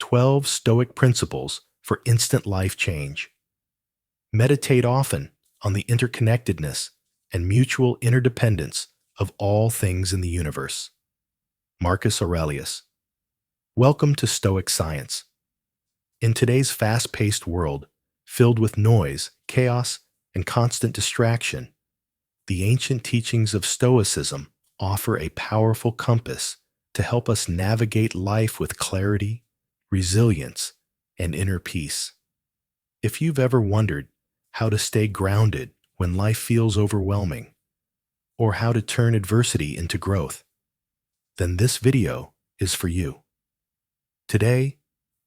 12 Stoic principles for instant life change. Meditate often on the interconnectedness and mutual interdependence of all things in the universe. Marcus Aurelius. Welcome to Stoic Science. In today's fast-paced world, filled with noise, chaos, and constant distraction, the ancient teachings of Stoicism offer a powerful compass to help us navigate life with clarity, resilience, and inner peace. If you've ever wondered how to stay grounded when life feels overwhelming, or how to turn adversity into growth, then this video is for you. Today,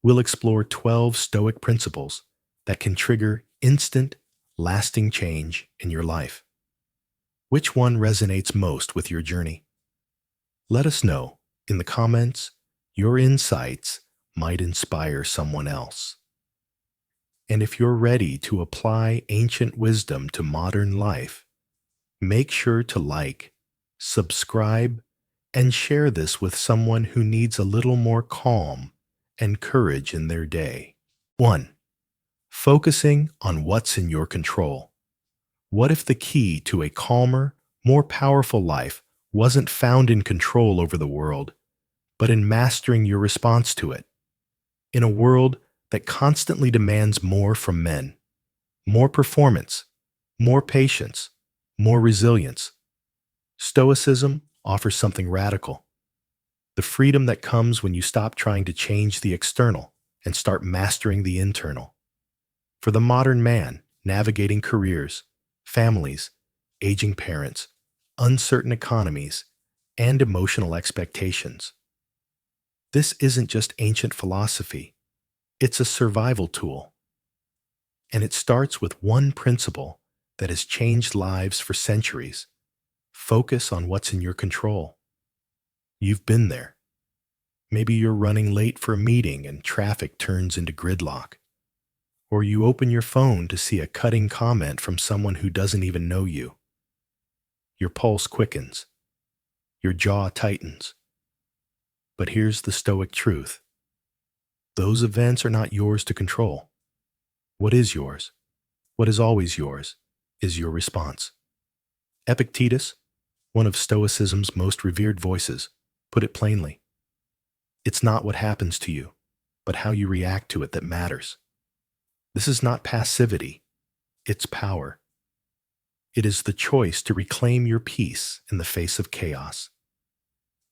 we'll explore 12 Stoic principles that can trigger instant, lasting change in your life. Which one resonates most with your journey? Let us know in the comments. Your insights might inspire someone else. And if you're ready to apply ancient wisdom to modern life, make sure to like, subscribe, and share this with someone who needs a little more calm and courage in their day. 1. Focusing on what's in your control. What if the key to a calmer, more powerful life wasn't found in control over the world, but in mastering your response to it? In a world that constantly demands more from men, more performance, more patience, more resilience, Stoicism offers something radical. The freedom that comes when you stop trying to change the external and start mastering the internal. For the modern man navigating careers, families, aging parents, uncertain economies, and emotional expectations. This isn't just ancient philosophy, it's a survival tool. And it starts with one principle that has changed lives for centuries. Focus on what's in your control. You've been there. Maybe you're running late for a meeting and traffic turns into gridlock. Or you open your phone to see a cutting comment from someone who doesn't even know you. Your pulse quickens. Your jaw tightens. But here's the Stoic truth. Those events are not yours to control. What is yours, what is always yours, is your response. Epictetus, one of Stoicism's most revered voices, put it plainly. It's not what happens to you, but how you react to it that matters. This is not passivity, it's power. It is the choice to reclaim your peace in the face of chaos.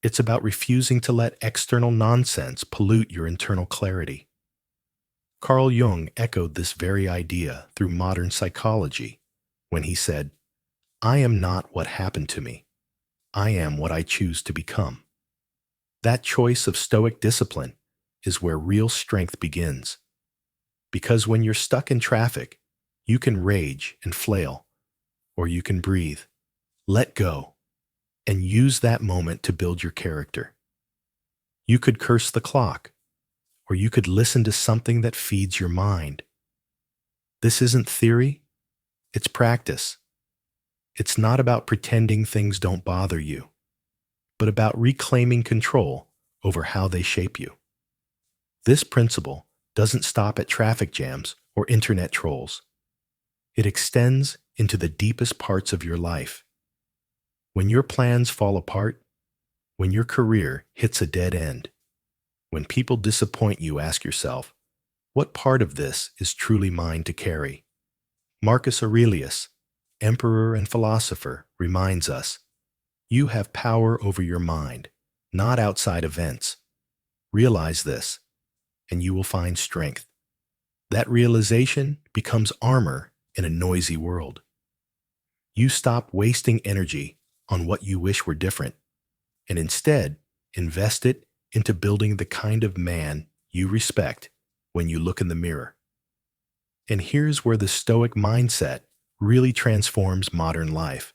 It's about refusing to let external nonsense pollute your internal clarity. Carl Jung echoed this very idea through modern psychology when he said, "I am not what happened to me. I am what I choose to become." That choice of Stoic discipline is where real strength begins. Because when you're stuck in traffic, you can rage and flail, or you can breathe, let go, and use that moment to build your character. You could curse the clock, or you could listen to something that feeds your mind. This isn't theory, it's practice. It's not about pretending things don't bother you, but about reclaiming control over how they shape you. This principle doesn't stop at traffic jams or internet trolls. It extends into the deepest parts of your life. When your plans fall apart, when your career hits a dead end, when people disappoint you, ask yourself, what part of this is truly mine to carry? Marcus Aurelius, emperor and philosopher, reminds us, you have power over your mind, not outside events. Realize this, and you will find strength. That realization becomes armor in a noisy world. You stop wasting energy on what you wish were different, and instead invest it into building the kind of man you respect when you look in the mirror. And here's where the Stoic mindset really transforms modern life.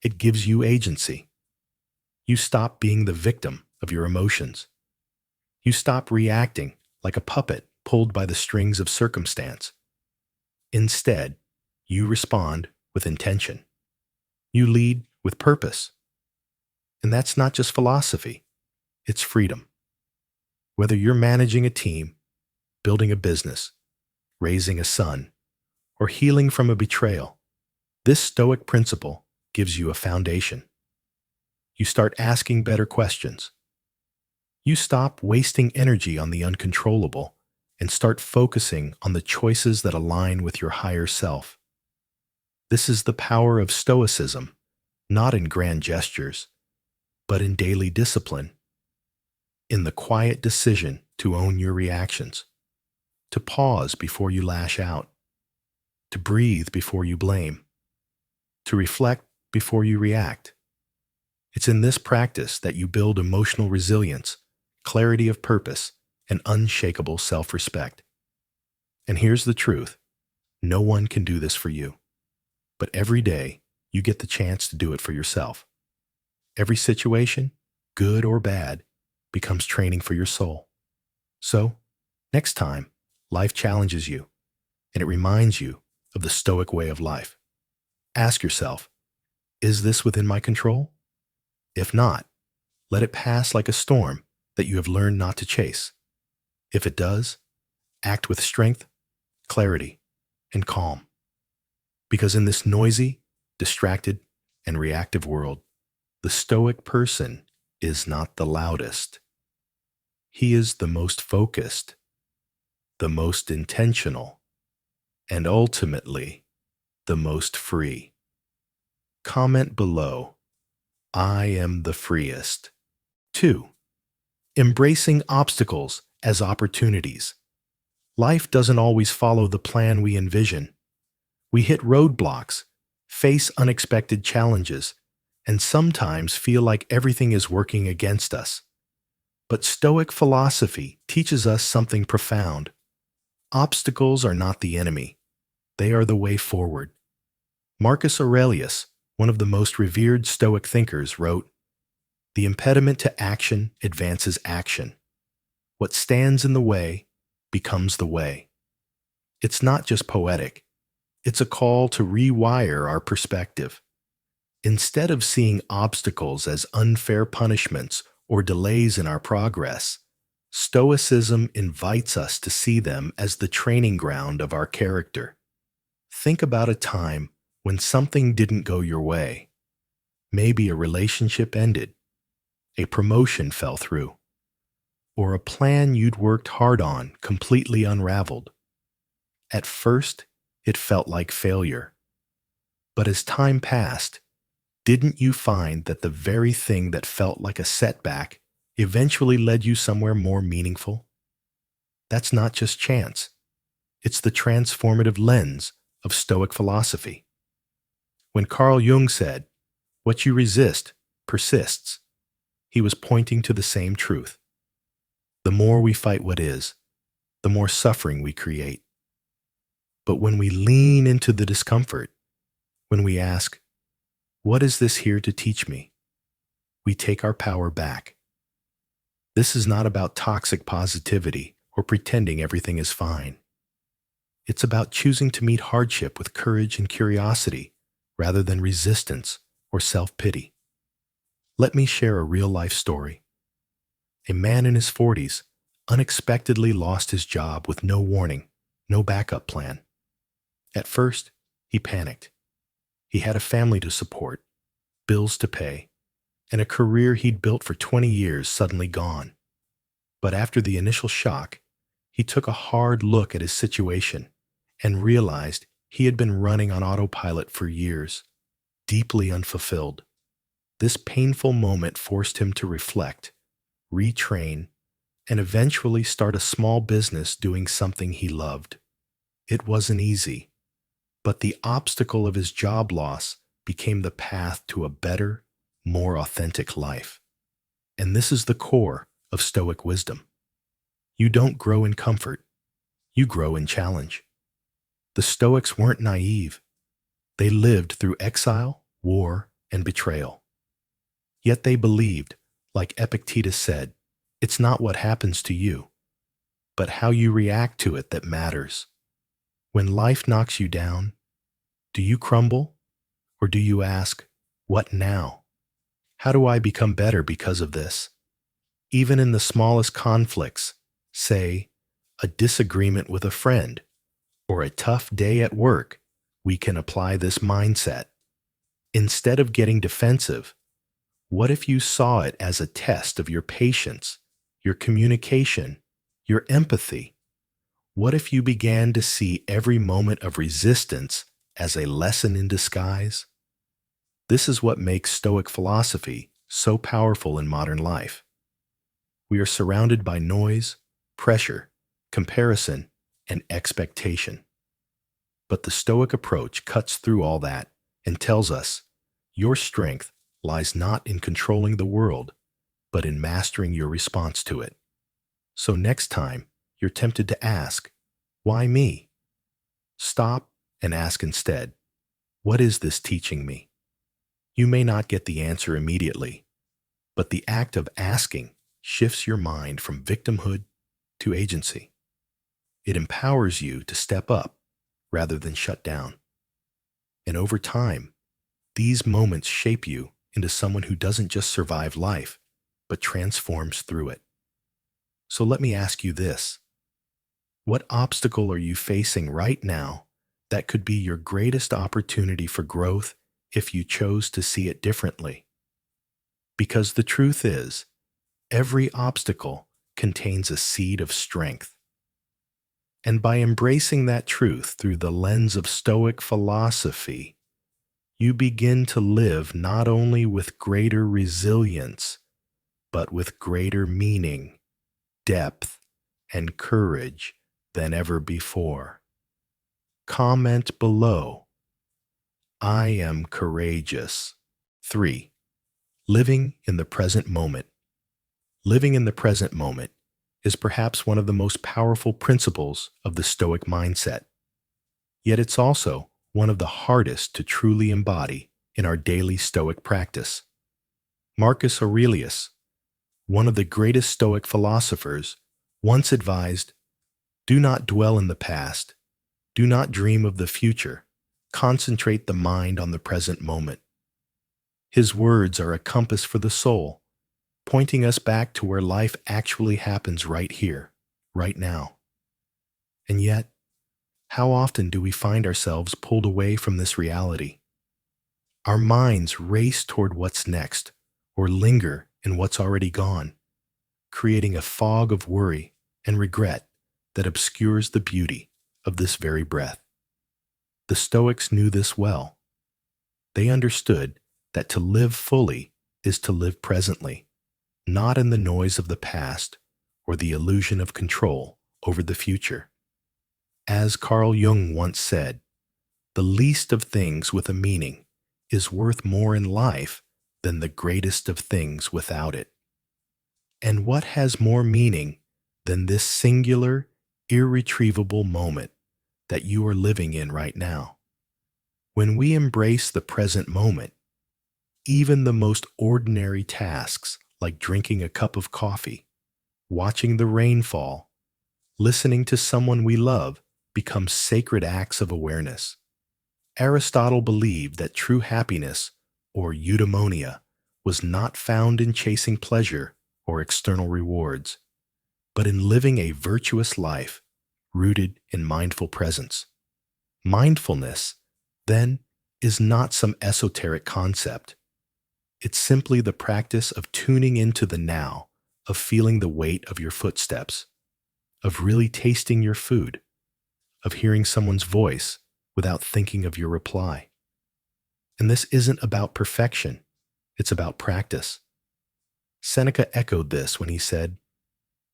It gives you agency. You stop being the victim of your emotions. You stop reacting like a puppet pulled by the strings of circumstance. Instead, you respond with intention. You lead with purpose. And that's not just philosophy, it's freedom. Whether you're managing a team, building a business, raising a son, or healing from a betrayal, this Stoic principle gives you a foundation. You start asking better questions. You stop wasting energy on the uncontrollable and start focusing on the choices that align with your higher self. This is the power of Stoicism, not in grand gestures, but in daily discipline, in the quiet decision to own your reactions, to pause before you lash out, to breathe before you blame, to reflect before you react. It's in this practice that you build emotional resilience, clarity of purpose, and unshakable self-respect. And here's the truth. No one can do this for you. But every day, you get the chance to do it for yourself. Every situation, good or bad, becomes training for your soul. So, next time, life challenges you, and it reminds you of the Stoic way of life. Ask yourself, is this within my control? If not, let it pass like a storm that you have learned not to chase. If it does, act with strength, clarity, and calm. Because in this noisy, distracted, and reactive world, the Stoic person is not the loudest. He is the most focused, the most intentional, and ultimately, the most free. Comment below, I am the freest. 2. Embracing obstacles as opportunities. Life doesn't always follow the plan we envision. We hit roadblocks, face unexpected challenges, and sometimes feel like everything is working against us. But Stoic philosophy teaches us something profound. Obstacles are not the enemy. They are the way forward. Marcus Aurelius, one of the most revered Stoic thinkers, wrote, "The impediment to action advances action. What stands in the way becomes the way." It's not just poetic. It's a call to rewire our perspective. Instead of seeing obstacles as unfair punishments or delays in our progress, Stoicism invites us to see them as the training ground of our character. Think about a time when something didn't go your way. Maybe a relationship ended, a promotion fell through, or a plan you'd worked hard on completely unraveled. At first, it felt like failure. But as time passed, didn't you find that the very thing that felt like a setback eventually led you somewhere more meaningful? That's not just chance. It's the transformative lens of Stoic philosophy. When Carl Jung said, "What you resist persists," he was pointing to the same truth. The more we fight what is, the more suffering we create. But when we lean into the discomfort, when we ask, what is this here to teach me? We take our power back. This is not about toxic positivity or pretending everything is fine. It's about choosing to meet hardship with courage and curiosity rather than resistance or self-pity. Let me share a real-life story. A man in his 40s unexpectedly lost his job with no warning, no backup plan. At first, he panicked. He had a family to support, bills to pay, and a career he'd built for 20 years suddenly gone. But after the initial shock, he took a hard look at his situation and realized he had been running on autopilot for years, deeply unfulfilled. This painful moment forced him to reflect, retrain, and eventually start a small business doing something he loved. It wasn't easy, but the obstacle of his job loss became the path to a better, more authentic life. And this is the core of Stoic wisdom. You don't grow in comfort, you grow in challenge. The Stoics weren't naive. They lived through exile, war, and betrayal. Yet they believed, like Epictetus said, it's not what happens to you, but how you react to it that matters. When life knocks you down, do you crumble, or do you ask, what now? How do I become better because of this? Even in the smallest conflicts, say, a disagreement with a friend or a tough day at work, we can apply this mindset. Instead of getting defensive, what if you saw it as a test of your patience, your communication, your empathy? What if you began to see every moment of resistance as a lesson in disguise? This is what makes Stoic philosophy so powerful in modern life. We are surrounded by noise, pressure, comparison, and expectation. But the Stoic approach cuts through all that and tells us your strength lies not in controlling the world, but in mastering your response to it. So next time you're tempted to ask, why me? Stop and ask instead, what is this teaching me? You may not get the answer immediately, but the act of asking shifts your mind from victimhood to agency. It empowers you to step up rather than shut down. And over time, these moments shape you into someone who doesn't just survive life, but transforms through it. So let me ask you this. What obstacle are you facing right now that could be your greatest opportunity for growth if you chose to see it differently? Because the truth is, every obstacle contains a seed of strength. And by embracing that truth through the lens of Stoic philosophy, you begin to live not only with greater resilience, but with greater meaning, depth, and courage than ever before. Comment below. I am courageous. 3. Living in the present moment. Living in the present moment is perhaps one of the most powerful principles of the Stoic mindset. Yet it's also one of the hardest to truly embody in our daily Stoic practice. Marcus Aurelius, one of the greatest Stoic philosophers, once advised, do not dwell in the past, do not dream of the future, concentrate the mind on the present moment. His words are a compass for the soul, pointing us back to where life actually happens right here, right now. And yet, how often do we find ourselves pulled away from this reality? Our minds race toward what's next, or linger in what's already gone, creating a fog of worry and regret that obscures the beauty of this very breath. The Stoics knew this well. They understood that to live fully is to live presently, not in the noise of the past or the illusion of control over the future. As Carl Jung once said, the least of things with a meaning is worth more in life than the greatest of things without it. And what has more meaning than this singular, irretrievable moment that you are living in right now? When we embrace the present moment, even the most ordinary tasks like drinking a cup of coffee, watching the rain fall, listening to someone we love become sacred acts of awareness. Aristotle believed that true happiness, or eudaimonia, was not found in chasing pleasure or external rewards, but in living a virtuous life rooted in mindful presence. Mindfulness, then, is not some esoteric concept. It's simply the practice of tuning into the now, of feeling the weight of your footsteps, of really tasting your food, of hearing someone's voice without thinking of your reply. And this isn't about perfection, it's about practice. Seneca echoed this when he said,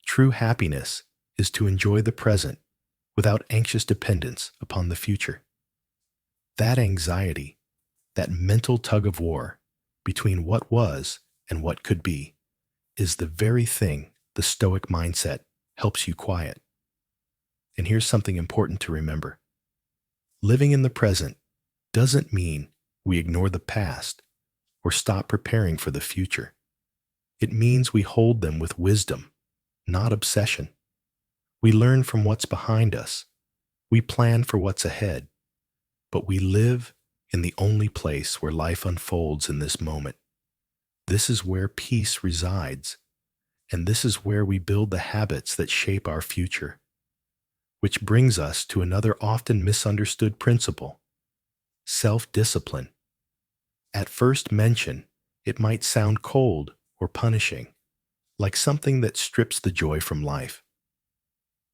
"True happiness is to enjoy the present without anxious dependence upon the future." That anxiety, that mental tug of war between what was and what could be, is the very thing the Stoic mindset helps you quiet. And here's something important to remember. Living in the present doesn't mean we ignore the past or stop preparing for the future. It means we hold them with wisdom, not obsession. We learn from what's behind us. We plan for what's ahead. But we live in the only place where life unfolds in this moment. This is where peace resides. And this is where we build the habits that shape our future. Which brings us to another often misunderstood principle: self-discipline. At first mention, it might sound cold or punishing, like something that strips the joy from life.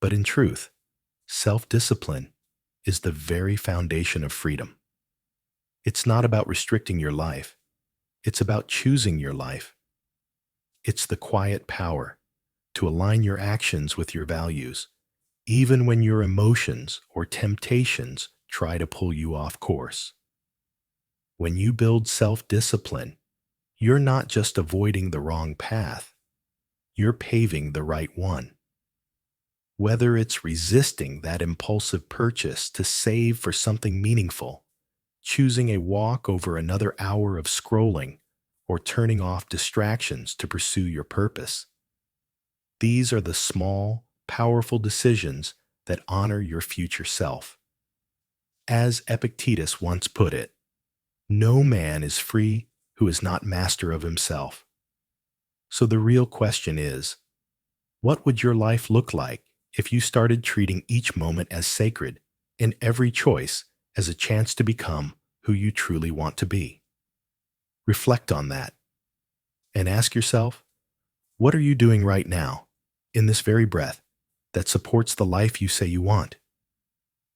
But in truth, self-discipline is the very foundation of freedom. It's not about restricting your life. It's about choosing your life. It's the quiet power to align your actions with your values, even when your emotions or temptations try to pull you off course. When you build self-discipline, you're not just avoiding the wrong path, you're paving the right one. Whether it's resisting that impulsive purchase to save for something meaningful, choosing a walk over another hour of scrolling, or turning off distractions to pursue your purpose. These are the small, powerful decisions that honor your future self. As Epictetus once put it, no man is free who is not master of himself. So the real question is, what would your life look like if you started treating each moment as sacred and every choice as a chance to become who you truly want to be? Reflect on that and ask yourself, what are you doing right now, in this very breath, that supports the life you say you want?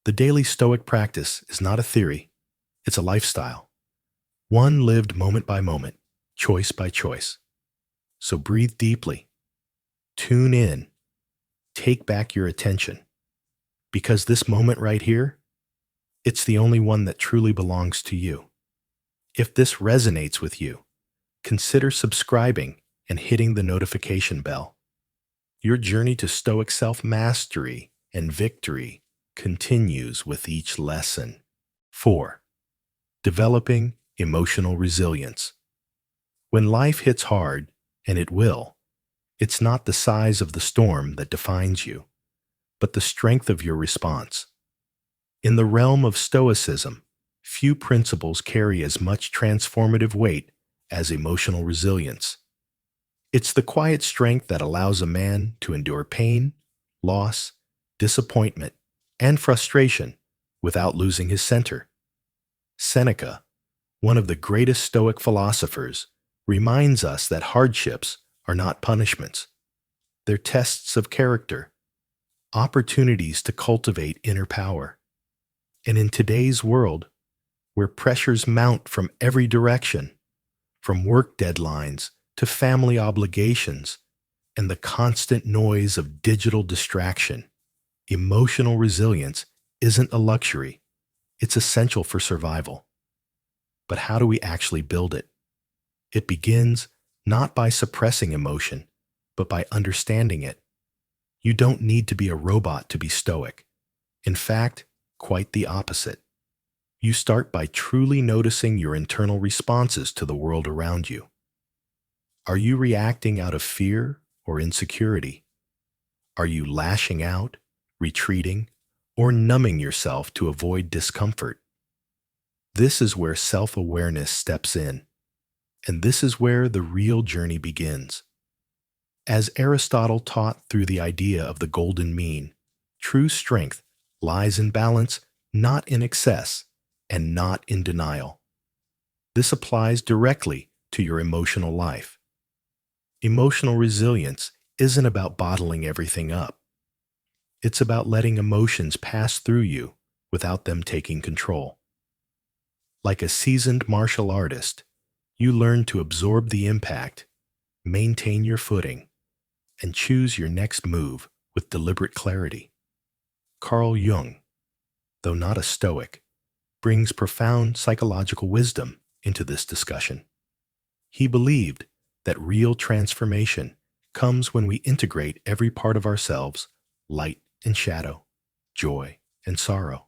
The daily Stoic practice is not a theory, it's a lifestyle. One lived moment by moment, choice by choice. So breathe deeply, tune in, take back your attention, because this moment right here, it's the only one that truly belongs to you. If this resonates with you, consider subscribing and hitting the notification bell. Your journey to Stoic self-mastery and victory continues with each lesson. 4. Developing emotional resilience. When life hits hard, and it will, it's not the size of the storm that defines you, but the strength of your response. In the realm of Stoicism, few principles carry as much transformative weight as emotional resilience. It's the quiet strength that allows a man to endure pain, loss, disappointment, and frustration without losing his center. Seneca, one of the greatest Stoic philosophers, reminds us that hardships are not punishments. They're tests of character, opportunities to cultivate inner power. And in today's world, where pressures mount from every direction, from work deadlines to family obligations, and the constant noise of digital distraction, emotional resilience isn't a luxury, it's essential for survival. But how do we actually build it? It begins not by suppressing emotion, but by understanding it. You don't need to be a robot to be stoic. In fact, quite the opposite. You start by truly noticing your internal responses to the world around you. Are you reacting out of fear or insecurity? Are you lashing out, retreating, or numbing yourself to avoid discomfort? This is where self-awareness steps in, and this is where the real journey begins. As Aristotle taught through the idea of the golden mean, true strength lies in balance, not in excess, and not in denial. This applies directly to your emotional life. Emotional resilience isn't about bottling everything up. It's about letting emotions pass through you without them taking control. Like a seasoned martial artist, you learn to absorb the impact, maintain your footing, and choose your next move with deliberate clarity. Carl Jung, though not a Stoic, brings profound psychological wisdom into this discussion. He believed that real transformation comes when we integrate every part of ourselves, light and shadow, joy and sorrow.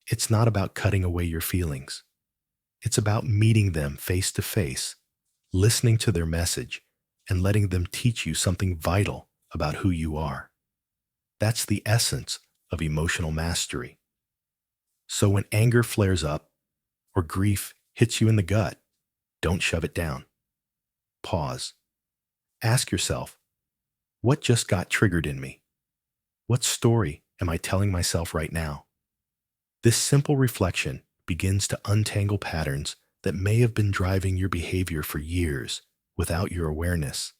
It's not about cutting away your feelings. It's about meeting them face to face, listening to their message, and letting them teach you something vital about who you are. That's the essence of emotional mastery. So when anger flares up or grief hits you in the gut, don't shove it down. Pause. Ask yourself, what just got triggered in me? What story am I telling myself right now? This simple reflection begins to untangle patterns that may have been driving your behavior for years without your awareness.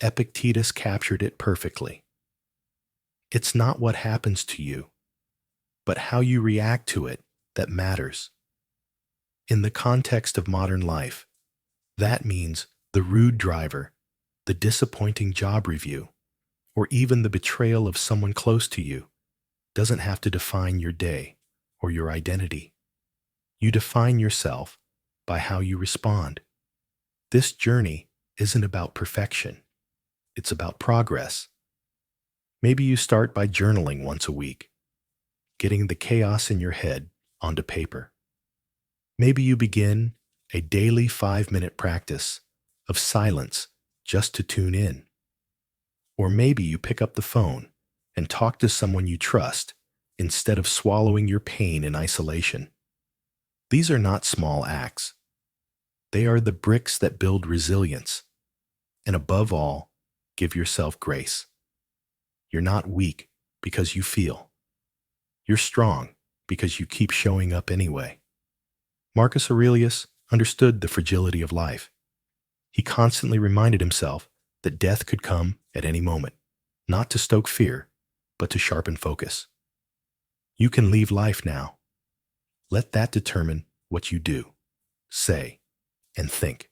Epictetus captured it perfectly. It's not what happens to you, but how you react to it that matters. In the context of modern life, that means the rude driver, the disappointing job review, or even the betrayal of someone close to you doesn't have to define your day or your identity. You define yourself by how you respond. This journey isn't about perfection. It's about progress. Maybe you start by journaling once a week, getting the chaos in your head onto paper. Maybe you begin a daily 5-minute practice of silence just to tune in. Or maybe you pick up the phone and talk to someone you trust instead of swallowing your pain in isolation. These are not small acts. They are the bricks that build resilience. And above all, give yourself grace. You're not weak because you feel. You're strong because you keep showing up anyway. Marcus Aurelius understood the fragility of life. He constantly reminded himself that death could come at any moment, not to stoke fear, but to sharpen focus. You can leave life now. Let that determine what you do, say, and think.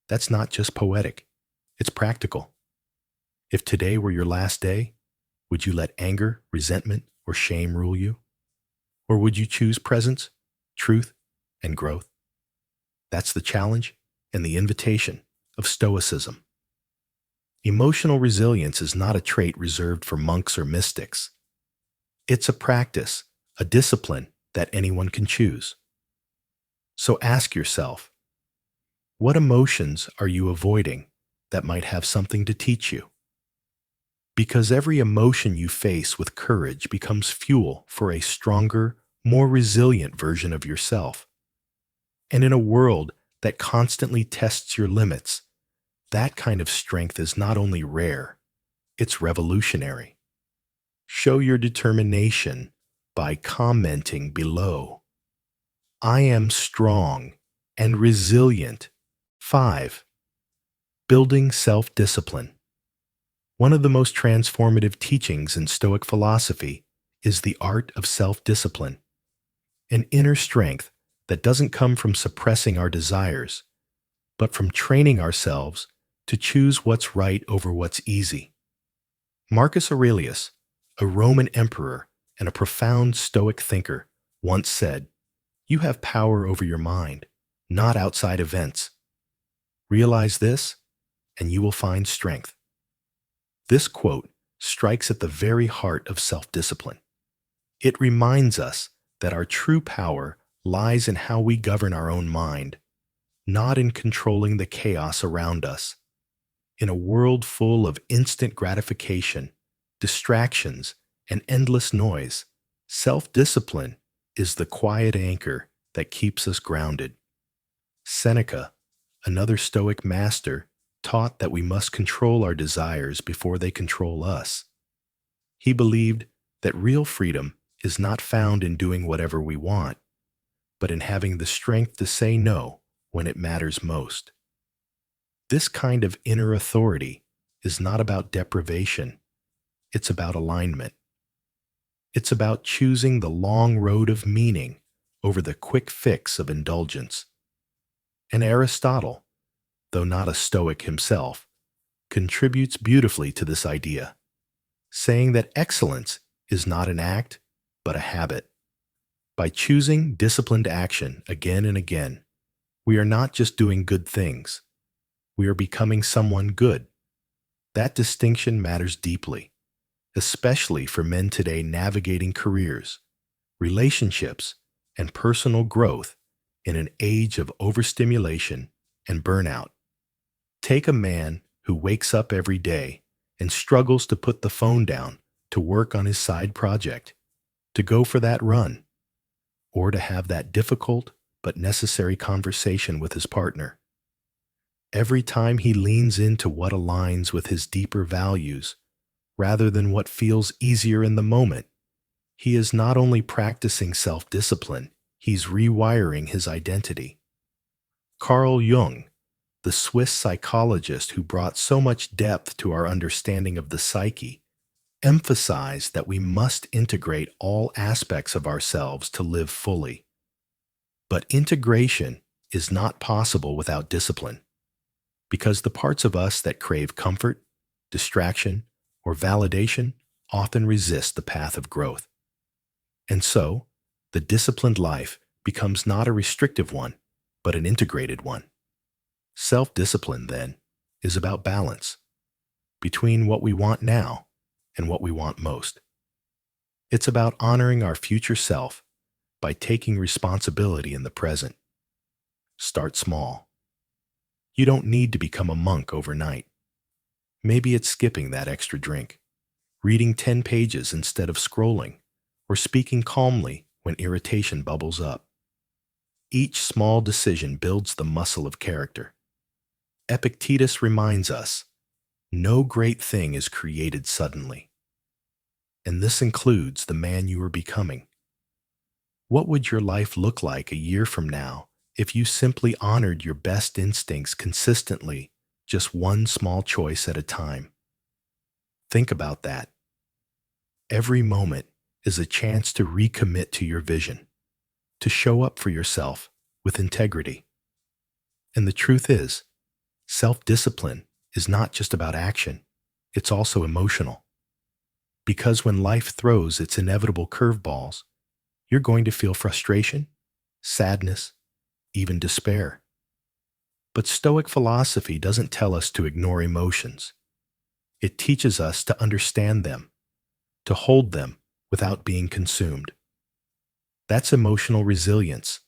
That's not just poetic, it's practical. If today were your last day, would you let anger, resentment, or shame rule you? Or would you choose presence, truth, and growth? That's the challenge and the invitation of Stoicism. Emotional resilience is not a trait reserved for monks or mystics. It's a practice, a discipline that anyone can choose. So ask yourself, what emotions are you avoiding that might have something to teach you? Because every emotion you face with courage becomes fuel for a stronger, more resilient version of yourself. And in a world that constantly tests your limits, that kind of strength is not only rare, it's revolutionary. Show your determination by commenting below. I am strong and resilient. 5. Building self-discipline. One of the most transformative teachings in Stoic philosophy is the art of self-discipline, an inner strength that doesn't come from suppressing our desires, but from training ourselves to choose what's right over what's easy. Marcus Aurelius, a Roman emperor and a profound Stoic thinker, once said, "You have power over your mind, not outside events. Realize this, and you will find strength." This quote strikes at the very heart of self-discipline. It reminds us that our true power lies in how we govern our own mind, not in controlling the chaos around us. In a world full of instant gratification, distractions, and endless noise, self-discipline is the quiet anchor that keeps us grounded. Seneca, another Stoic master, taught that we must control our desires before they control us. He believed that real freedom is not found in doing whatever we want, but in having the strength to say no when it matters most. This kind of inner authority is not about deprivation, it's about alignment. It's about choosing the long road of meaning over the quick fix of indulgence. And Aristotle, though not a Stoic himself, contributes beautifully to this idea, saying that excellence is not an act, but a habit. By choosing disciplined action again and again, we are not just doing good things, we are becoming someone good. That distinction matters deeply, especially for men today navigating careers, relationships, and personal growth in an age of overstimulation and burnout. Take a man who wakes up every day and struggles to put the phone down to work on his side project, to go for that run, or to have that difficult but necessary conversation with his partner. Every time he leans into what aligns with his deeper values, rather than what feels easier in the moment, he is not only practicing self-discipline, he's rewiring his identity. Carl Jung, the Swiss psychologist who brought so much depth to our understanding of the psyche, emphasized that we must integrate all aspects of ourselves to live fully. But integration is not possible without discipline, because the parts of us that crave comfort, distraction, or validation often resist the path of growth. And so, the disciplined life becomes not a restrictive one, but an integrated one. Self-discipline, then, is about balance between what we want now and what we want most. It's about honoring our future self by taking responsibility in the present. Start small. You don't need to become a monk overnight. Maybe it's skipping that extra drink, reading 10 pages instead of scrolling, or speaking calmly when irritation bubbles up. Each small decision builds the muscle of character. Epictetus reminds us, no great thing is created suddenly. And this includes the man you are becoming. What would your life look like a year from now if you simply honored your best instincts consistently, just one small choice at a time? Think about that. Every moment is a chance to recommit to your vision, to show up for yourself with integrity. And the truth is, self-discipline is not just about action, it's also emotional. Because when life throws its inevitable curveballs, you're going to feel frustration, sadness, even despair. But Stoic philosophy doesn't tell us to ignore emotions. It teaches us to understand them, to hold them without being consumed. That's emotional resilience,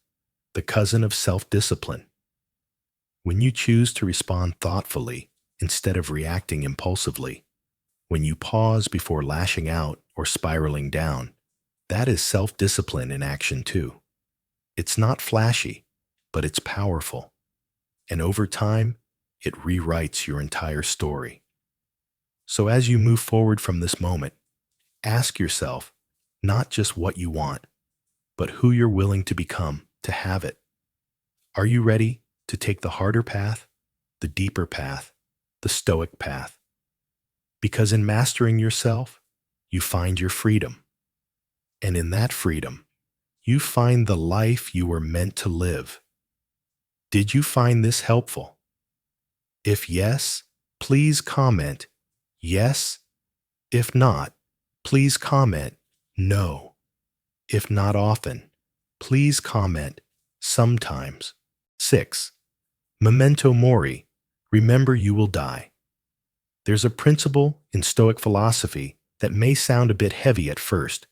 the cousin of self-discipline. When you choose to respond thoughtfully instead of reacting impulsively, when you pause before lashing out or spiraling down, that is self-discipline in action too. It's not flashy, but it's powerful. And over time, it rewrites your entire story. So as you move forward from this moment, ask yourself not just what you want, but who you're willing to become to have it. Are you ready to take the harder path, the deeper path, the Stoic path? Because in mastering yourself, you find your freedom. And in that freedom, you find the life you were meant to live. Did you find this helpful? If yes, please comment yes. If not, please comment no. If not often, please comment sometimes. 6. Memento mori. Remember you will die. There's a principle in Stoic philosophy that may sound a bit heavy at first,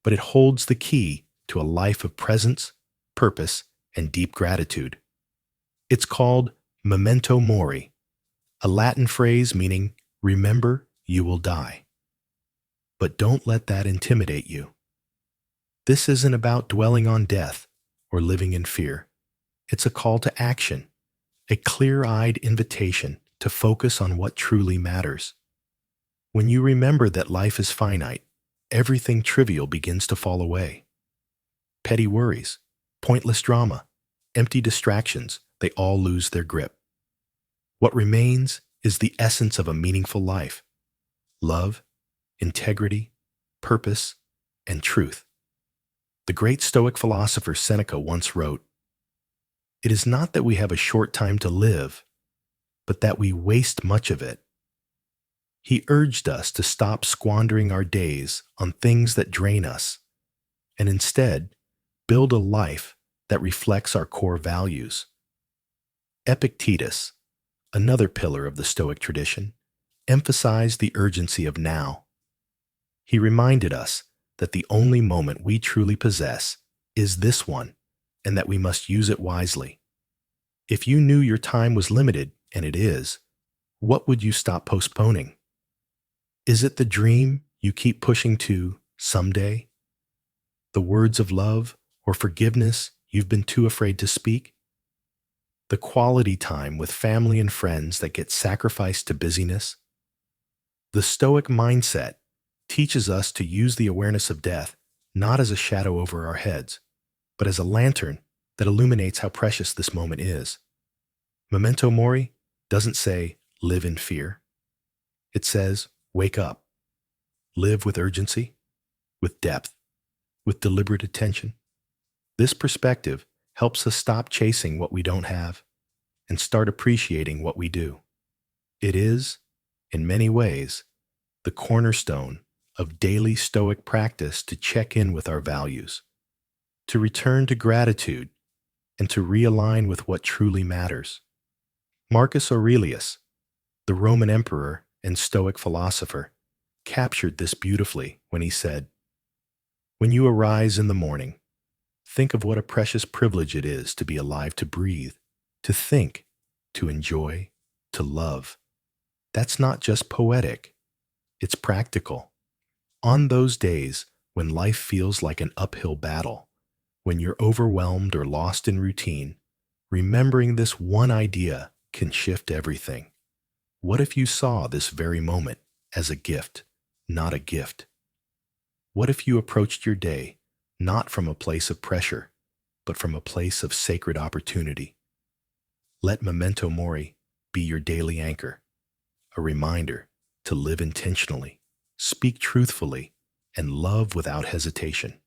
but it holds the key to a life of presence, purpose, and deep gratitude. It's called memento mori, a Latin phrase meaning remember you will die. But don't let that intimidate you. This isn't about dwelling on death or living in fear. It's a call to action, a clear-eyed invitation to focus on what truly matters. When you remember that life is finite, everything trivial begins to fall away. Petty worries, pointless drama, empty distractions, they all lose their grip. What remains is the essence of a meaningful life: love, integrity, purpose, and truth. The great Stoic philosopher Seneca once wrote, "It is not that we have a short time to live, but that we waste much of it." He urged us to stop squandering our days on things that drain us, and instead build a life that reflects our core values. Epictetus, another pillar of the Stoic tradition, emphasized the urgency of now. He reminded us that the only moment we truly possess is this one, and that we must use it wisely. If you knew your time was limited, and it is, what would you stop postponing? Is it the dream you keep pushing to someday? The words of love or forgiveness you've been too afraid to speak? the quality time with family and friends that gets sacrificed to busyness. The Stoic mindset teaches us to use the awareness of death not as a shadow over our heads, but as a lantern that illuminates how precious this moment is. Memento mori doesn't say live in fear. It says wake up, live with urgency, with depth, with deliberate attention. This perspective helps us stop chasing what we don't have and start appreciating what we do. It is, in many ways, the cornerstone of daily Stoic practice to check in with our values, to return to gratitude, and to realign with what truly matters. Marcus Aurelius, the Roman emperor and Stoic philosopher, captured this beautifully when he said, "When you arise in the morning, think of what a precious privilege it is to be alive, to breathe, to think, to enjoy, to love." That's not just poetic, it's practical. On those days when life feels like an uphill battle, when you're overwhelmed or lost in routine, remembering this one idea can shift everything. What if you saw this very moment as a gift, not a gift? What if you approached your day not from a place of pressure, but from a place of sacred opportunity? Let memento mori be your daily anchor, a reminder to live intentionally, speak truthfully, and love without hesitation.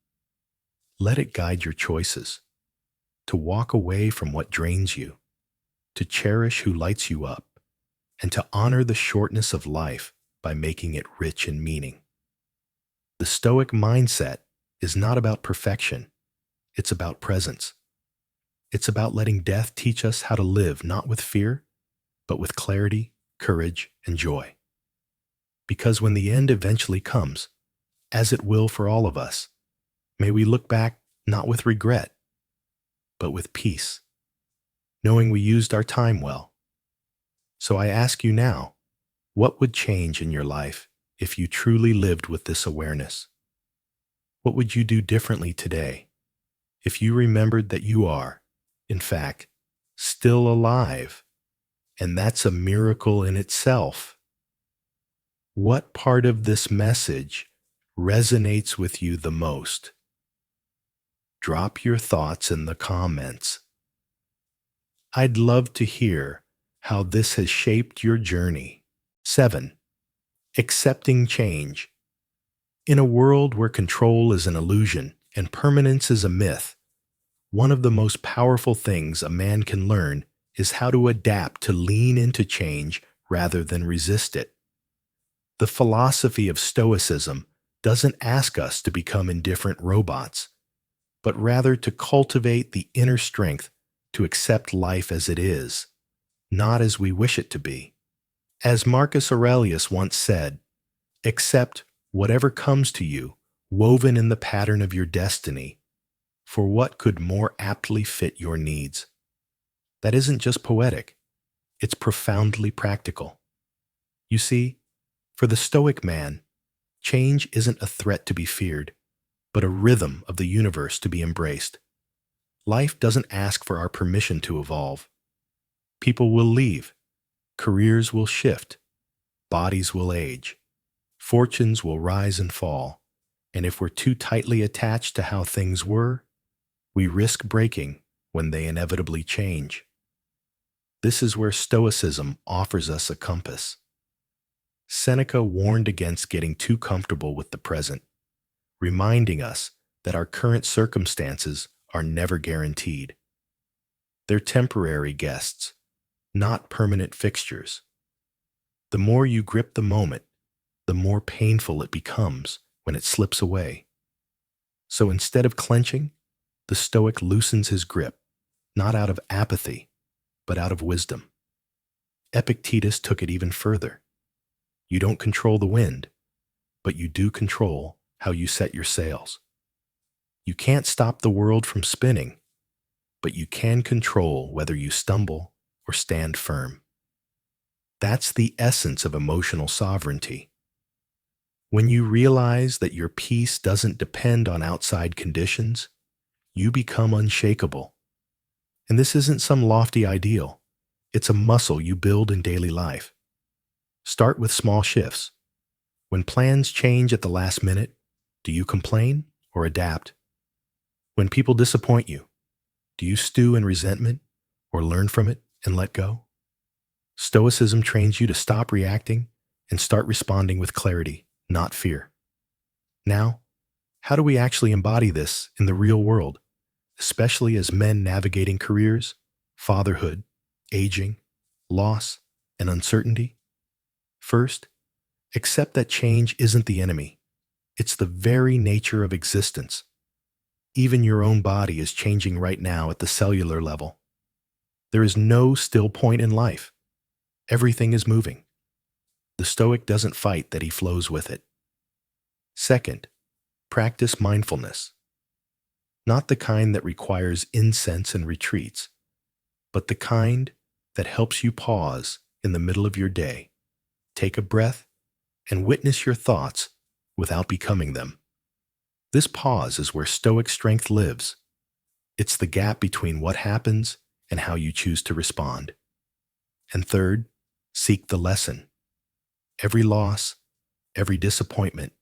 Let it guide your choices, to walk away from what drains you, to cherish who lights you up, and to honor the shortness of life by making it rich in meaning. The Stoic mindset is not about perfection, it's about presence. It's about letting death teach us how to live not with fear, but with clarity, courage, and joy. Because when the end eventually comes, as it will for all of us, may we look back not with regret, but with peace, knowing we used our time well. So I ask you now, what would change in your life if you truly lived with this awareness? What would you do differently today if you remembered that you are, in fact, still alive? And that's a miracle in itself. What part of this message resonates with you the most? Drop your thoughts in the comments. I'd love to hear how this has shaped your journey. 7. Accepting change. In a world where control is an illusion and permanence is a myth, one of the most powerful things a man can learn is how to adapt, to lean into change rather than resist it. The philosophy of Stoicism doesn't ask us to become indifferent robots, but rather to cultivate the inner strength to accept life as it is, not as we wish it to be. As Marcus Aurelius once said, accept whatever comes to you, woven in the pattern of your destiny, for what could more aptly fit your needs? That isn't just poetic, it's profoundly practical. You see, for the Stoic man, change isn't a threat to be feared, but a rhythm of the universe to be embraced. Life doesn't ask for our permission to evolve. People will leave, careers will shift, bodies will age, fortunes will rise and fall, and if we're too tightly attached to how things were, we risk breaking when they inevitably change. This is where Stoicism offers us a compass. Seneca warned against getting too comfortable with the present, reminding us that our current circumstances are never guaranteed. They're temporary guests, not permanent fixtures. The more you grip the moment, the more painful it becomes when it slips away. So instead of clenching, the Stoic loosens his grip, not out of apathy, but out of wisdom. Epictetus took it even further. You don't control the wind, but you do control how you set your sails. You can't stop the world from spinning, but you can control whether you stumble or stand firm. That's the essence of emotional sovereignty. When you realize that your peace doesn't depend on outside conditions, you become unshakable. And this isn't some lofty ideal. It's a muscle you build in daily life. Start with small shifts. When plans change at the last minute, do you complain or adapt? When people disappoint you, do you stew in resentment or learn from it and let go? Stoicism trains you to stop reacting and start responding with clarity, not fear. Now, how do we actually embody this in the real world, especially as men navigating careers, fatherhood, aging, loss, and uncertainty? First, accept that change isn't the enemy. It's the very nature of existence. Even your own body is changing right now at the cellular level. There is no still point in life. Everything is moving. The Stoic doesn't fight that he flows with it. Second, practice mindfulness. Not the kind that requires incense and retreats, but the kind that helps you pause in the middle of your day, take a breath, and witness your thoughts without becoming them. This pause is where Stoic strength lives. It's the gap between what happens and how you choose to respond. And third, seek the lesson. Every loss, every disappointment,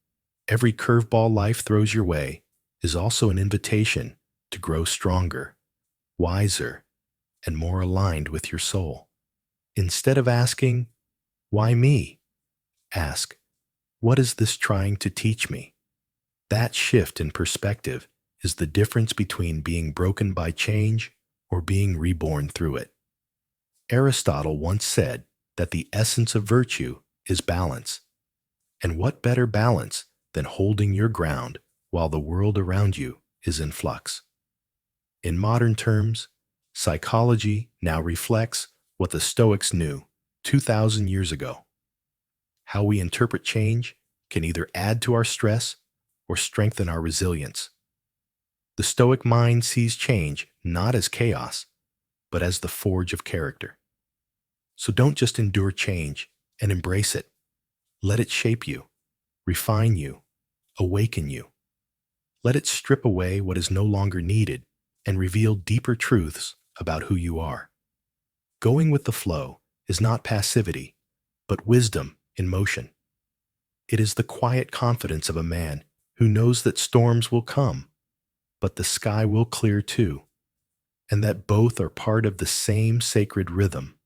every curveball life throws your way is also an invitation to grow stronger, wiser, and more aligned with your soul. Instead of asking, "Why me?" ask, "What is this trying to teach me?" That shift in perspective is the difference between being broken by change or being reborn through it. Aristotle once said that the essence of virtue is balance. And what better balance than holding your ground while the world around you is in flux? In modern terms, psychology now reflects what the Stoics knew 2,000 years ago. How we interpret change can either add to our stress or strengthen our resilience. The Stoic mind sees change not as chaos, but as the forge of character. So don't just endure change and embrace it. Let it shape you, refine you, awaken you. Let it strip away what is no longer needed and reveal deeper truths about who you are. Going with the flow is not passivity, but wisdom in motion. It is the quiet confidence of a man who knows that storms will come, but the sky will clear too, and that both are part of the same sacred rhythm.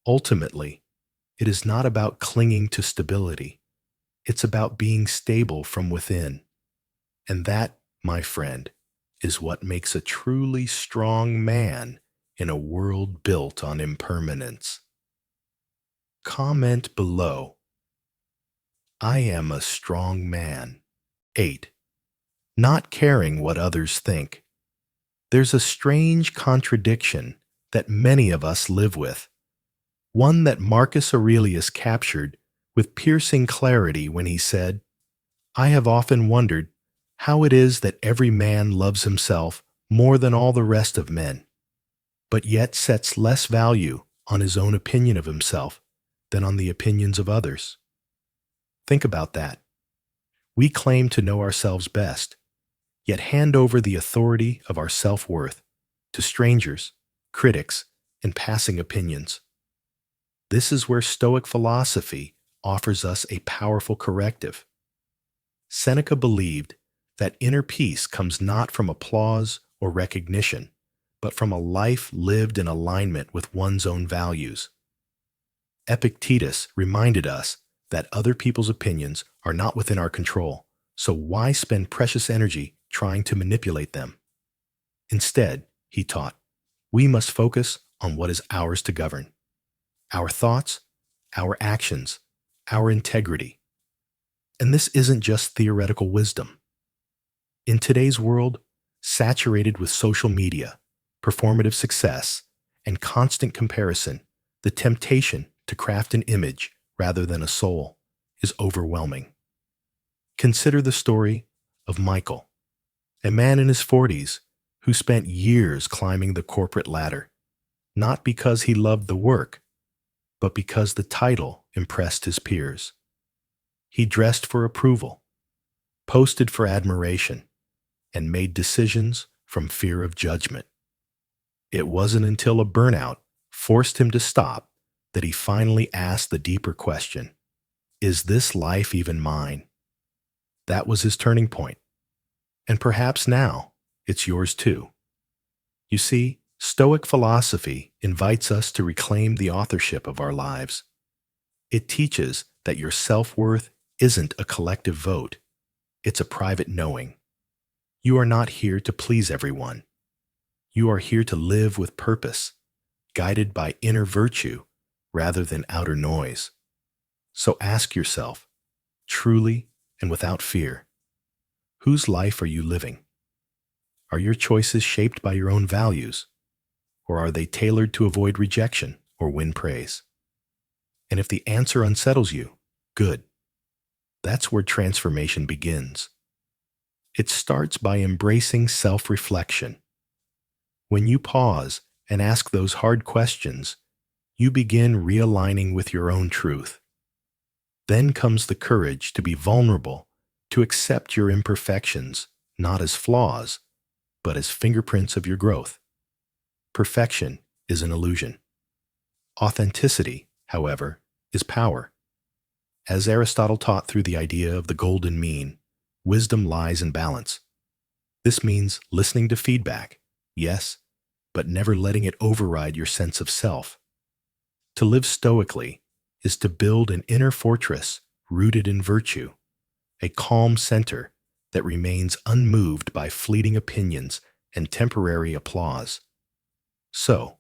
Ultimately, it is not about clinging to stability. It's about being stable from within. And that, my friend, is what makes a truly strong man in a world built on impermanence. Comment below. I am a strong man. 8. Not caring what others think. There's a strange contradiction that many of us live with, one that Marcus Aurelius captured with piercing clarity when he said, "I have often wondered how it is that every man loves himself more than all the rest of men, but yet sets less value on his own opinion of himself than on the opinions of others." Think about that. We claim to know ourselves best, yet hand over the authority of our self-worth to strangers, critics, and passing opinions. This is where Stoic philosophy offers us a powerful corrective. Seneca believed that inner peace comes not from applause or recognition, but from a life lived in alignment with one's own values. Epictetus reminded us that other people's opinions are not within our control, so why spend precious energy trying to manipulate them? Instead, he taught, we must focus on what is ours to govern. Our thoughts, our actions, our integrity. And this isn't just theoretical wisdom. In today's world, saturated with social media, performative success, and constant comparison, the temptation to craft an image rather than a soul is overwhelming. Consider the story of Michael, a man in his 40s who spent years climbing the corporate ladder, not because he loved the work, but because the title impressed his peers. He dressed for approval, posted for admiration, and made decisions from fear of judgment. It wasn't until a burnout forced him to stop that he finally asked the deeper question, is this life even mine? That was his turning point. And perhaps now it's yours too. You see, Stoic philosophy invites us to reclaim the authorship of our lives. It teaches that your self-worth isn't a collective vote, it's a private knowing. You are not here to please everyone. You are here to live with purpose, guided by inner virtue rather than outer noise. So ask yourself, truly and without fear, whose life are you living? Are your choices shaped by your own values, or are they tailored to avoid rejection or win praise? And if the answer unsettles you, good. That's where transformation begins. It starts by embracing self-reflection. When you pause and ask those hard questions, you begin realigning with your own truth. Then comes the courage to be vulnerable, to accept your imperfections, not as flaws, but as fingerprints of your growth. Perfection is an illusion. Authenticity, however, is power. As Aristotle taught through the idea of the golden mean, wisdom lies in balance. This means listening to feedback, yes, but never letting it override your sense of self. To live stoically is to build an inner fortress rooted in virtue, a calm center that remains unmoved by fleeting opinions and temporary applause. So,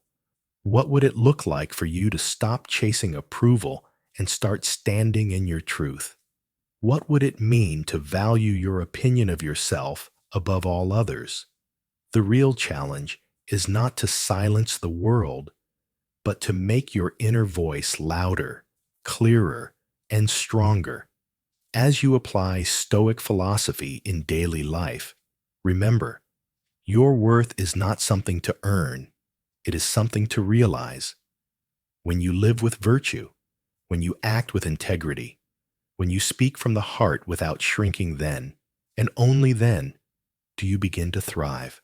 what would it look like for you to stop chasing approval and start standing in your truth? What would it mean to value your opinion of yourself above all others? The real challenge is not to silence the world, but to make your inner voice louder, clearer, and stronger. As you apply Stoic philosophy in daily life, remember, your worth is not something to earn, it is something to realize. When you live with virtue, when you act with integrity, when you speak from the heart without shrinking, then, and only then, do you begin to thrive.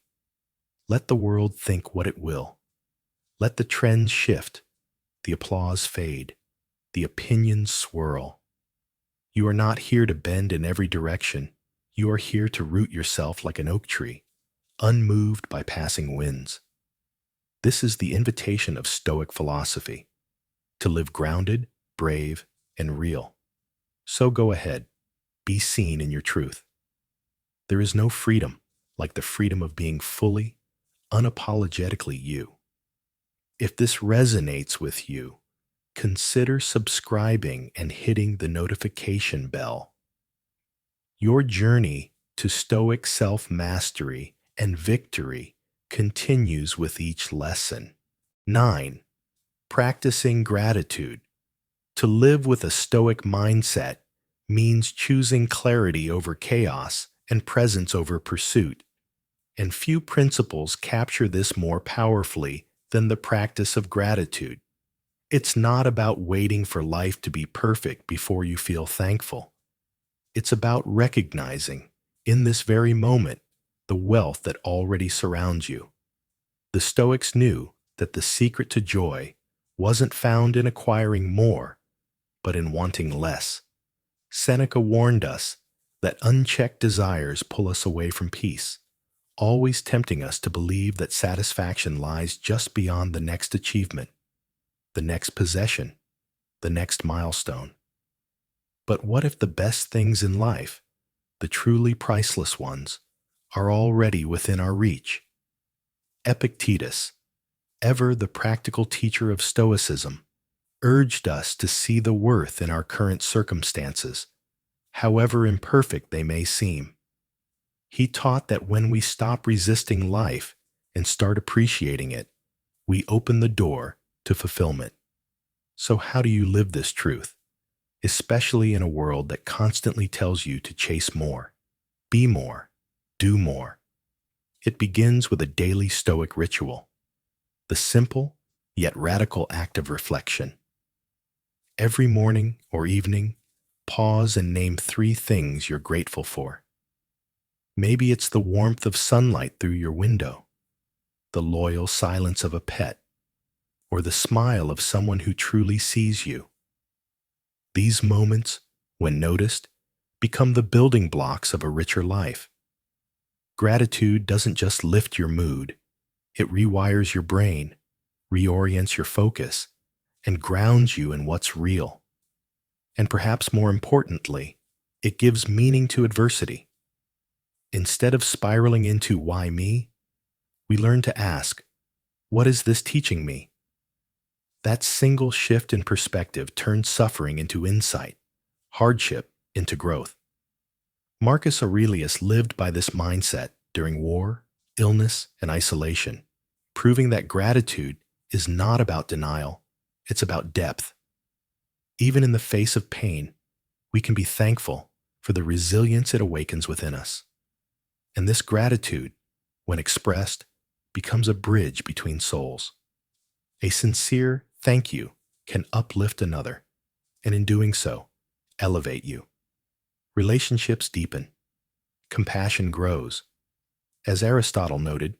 Let the world think what it will. Let the trends shift, the applause fade, the opinions swirl. You are not here to bend in every direction. You are here to root yourself like an oak tree, unmoved by passing winds. This is the invitation of Stoic philosophy, to live grounded, brave, and real. So go ahead, be seen in your truth. There is no freedom like the freedom of being fully, unapologetically you. If this resonates with you, consider subscribing and hitting the notification bell. Your journey to Stoic self-mastery and victory continues with each lesson. 9. Practicing gratitude. To live with a Stoic mindset means choosing clarity over chaos and presence over pursuit. And few principles capture this more powerfully than the practice of gratitude. It's not about waiting for life to be perfect before you feel thankful. It's about recognizing, in this very moment, the wealth that already surrounds you. The Stoics knew that the secret to joy wasn't found in acquiring more, but in wanting less. Seneca warned us that unchecked desires pull us away from peace, always tempting us to believe that satisfaction lies just beyond the next achievement, the next possession, the next milestone. But what if the best things in life, the truly priceless ones, are already within our reach? Epictetus, ever the practical teacher of Stoicism, urged us to see the worth in our current circumstances, however imperfect they may seem. He taught that when we stop resisting life and start appreciating it, we open the door to fulfillment. So how do you live this truth, especially in a world that constantly tells you to chase more, be more, do more? It begins with a daily Stoic ritual, the simple yet radical act of reflection. Every morning or evening, pause and name 3 things you're grateful for. Maybe it's the warmth of sunlight through your window, the loyal silence of a pet, or the smile of someone who truly sees you. These moments, when noticed, become the building blocks of a richer life. Gratitude doesn't just lift your mood, it rewires your brain, reorients your focus, and grounds you in what's real. And perhaps more importantly, it gives meaning to adversity. Instead of spiraling into why me, we learn to ask, what is this teaching me? That single shift in perspective turns suffering into insight, hardship into growth. Marcus Aurelius lived by this mindset during war, illness, and isolation, proving that gratitude is not about denial, it's about depth. Even in the face of pain, we can be thankful for the resilience it awakens within us. And this gratitude, when expressed, becomes a bridge between souls. A sincere thank you can uplift another, and in doing so, elevate you. Relationships deepen. Compassion grows. As Aristotle noted,